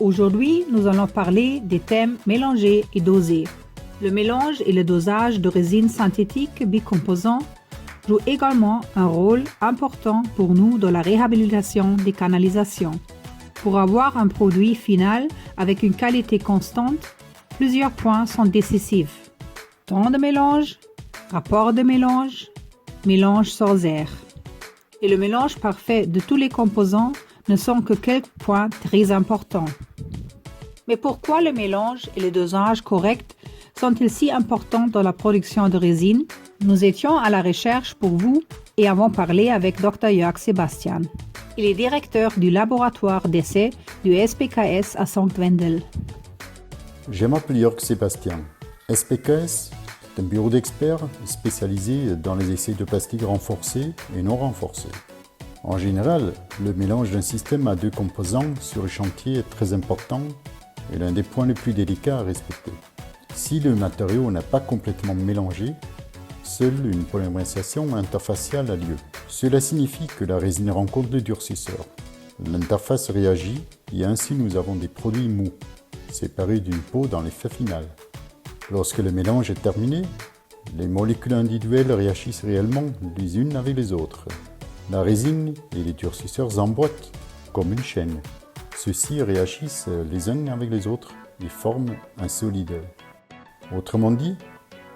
Aujourd'hui, nous allons parler des thèmes mélanger et doser. Le mélange et le dosage de résines synthétiques bicomposants jouent également un rôle important pour nous dans la réhabilitation des canalisations. Pour avoir un produit final avec une qualité constante, plusieurs points sont décisifs. Temps de mélange, rapport de mélange, mélange sans air. Et le mélange parfait de tous les composants ne sont que quelques points très importants. Mais pourquoi le mélange et le dosage correct sont-ils si importants dans la production de résine? Nous étions à la recherche pour vous et avons parlé avec Dr. Jörg Sebastian. Il est directeur du laboratoire d'essai du SPKS à Sankt-Wendel. Je m'appelle Jörg Sebastian. SPKS est un bureau d'experts spécialisé dans les essais de plastique renforcés et non renforcés. En général, le mélange d'un système à deux composants sur un chantier est très important et l'un des points les plus délicats à respecter. Si le matériau n'a pas complètement mélangé, seule une polymérisation interfaciale a lieu. Cela signifie que la résine rencontre le durcisseur. L'interface réagit et ainsi nous avons des produits mous, séparés d'une peau dans l'effet final. Lorsque le mélange est terminé, les molécules individuelles réagissent réellement les unes avec les autres. La résine et les durcisseurs s'emboîtent comme une chaîne. Ceux-ci réagissent les uns avec les autres et forment un solide. Autrement dit,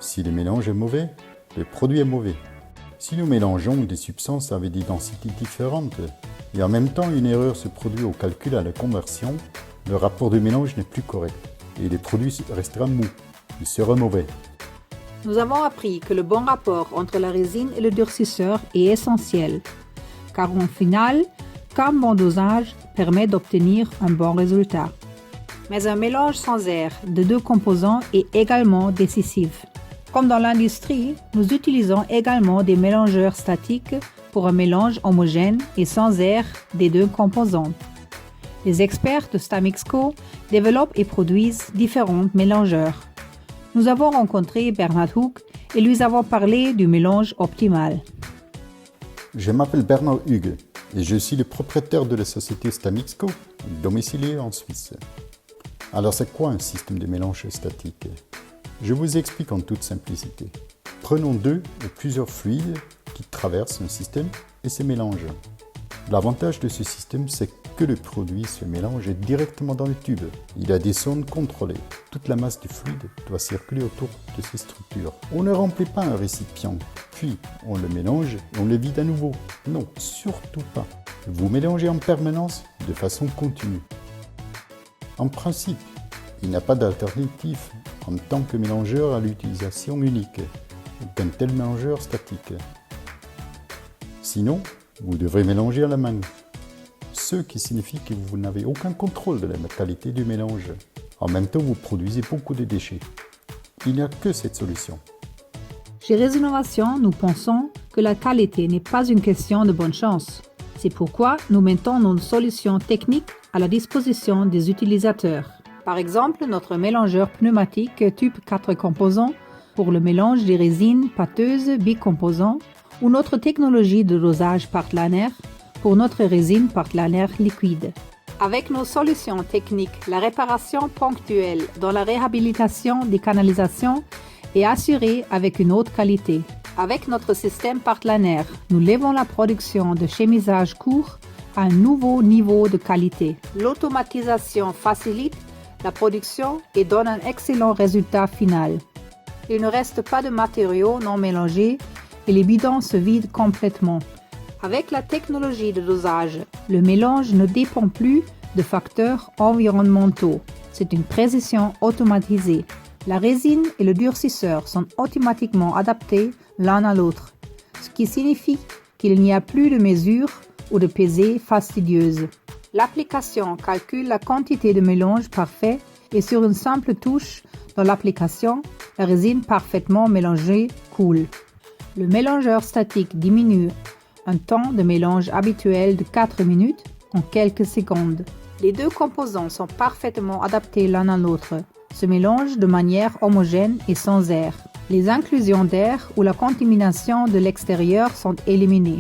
si le mélange est mauvais, le produit est mauvais. Si nous mélangeons des substances avec des densités différentes et en même temps une erreur se produit au calcul à la conversion, le rapport de mélange n'est plus correct et le produit restera mou. Il sera mauvais. Nous avons appris que le bon rapport entre la résine et le durcisseur est essentiel, car au final, qu'un bon dosage permet d'obtenir un bon résultat. Mais un mélange sans air de deux composants est également décisif. Comme dans l'industrie, nous utilisons également des mélangeurs statiques pour un mélange homogène et sans air des deux composants. Les experts de Stamixco développent et produisent différents mélangeurs. Nous avons rencontré Bernhard Hug et lui avons parlé du mélange optimal. Je m'appelle Bernhard Hug et je suis le propriétaire de la société Stamixco, domiciliée en Suisse. Alors c'est quoi un système de mélange statique? Je vous explique en toute simplicité. Prenons deux ou plusieurs fluides qui traversent un système et se mélangent. L'avantage de ce système, c'est que le produit se mélange directement dans le tube. Il a des sondes contrôlées. Toute la masse du fluide doit circuler autour de ces structures. On ne remplit pas un récipient, puis on le mélange et on le vide à nouveau. Non, surtout pas. Vous mélangez en permanence de façon continue. En principe, il n'y a pas d'alternative en tant que mélangeur à l'utilisation unique d'un tel mélangeur statique. Sinon, vous devrez mélanger à la main, ce qui signifie que vous n'avez aucun contrôle de la qualité du mélange. En même temps, vous produisez beaucoup de déchets. Il n'y a que cette solution. Chez Résinovation, nous pensons que la qualité n'est pas une question de bonne chance. C'est pourquoi nous mettons nos solutions techniques à la disposition des utilisateurs. Par exemple, notre mélangeur pneumatique type 4 composants pour le mélange des résines pâteuses bicomposants ou notre technologie de dosage partenaire pour notre résine partenaire liquide. Avec nos solutions techniques, la réparation ponctuelle dans la réhabilitation des canalisations est assurée avec une haute qualité. Avec notre système partenaire, nous levons la production de chemisage court à un nouveau niveau de qualité. L'automatisation facilite la production et donne un excellent résultat final. Il ne reste pas de matériaux non mélangés et les bidons se vident complètement. Avec la technologie de dosage, le mélange ne dépend plus de facteurs environnementaux. C'est une précision automatisée. La résine et le durcisseur sont automatiquement adaptés l'un à l'autre, ce qui signifie qu'il n'y a plus de mesure ou de pesée fastidieuse. L'application calcule la quantité de mélange parfait et sur une simple touche dans l'application, la résine parfaitement mélangée coule. Le mélangeur statique diminue un temps de mélange habituel de 4 minutes en quelques secondes. Les deux composants sont parfaitement adaptés l'un à l'autre, se mélangent de manière homogène et sans air. Les inclusions d'air ou la contamination de l'extérieur sont éliminées.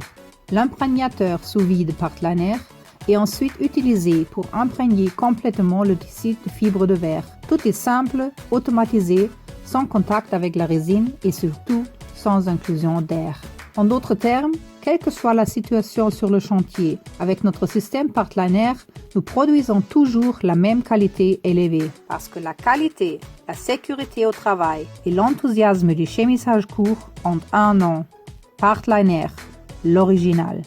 L'imprégnateur sous vide partenaire et ensuite utilisé pour imprégner complètement le tissu de fibre de verre. Tout est simple, automatisé, sans contact avec la résine et surtout sans inclusion d'air. En d'autres termes, quelle que soit la situation sur le chantier, avec notre système Partliner, nous produisons toujours la même qualité élevée. Parce que la qualité, la sécurité au travail et l'enthousiasme du chemissage court ont un nom. Partliner, l'original.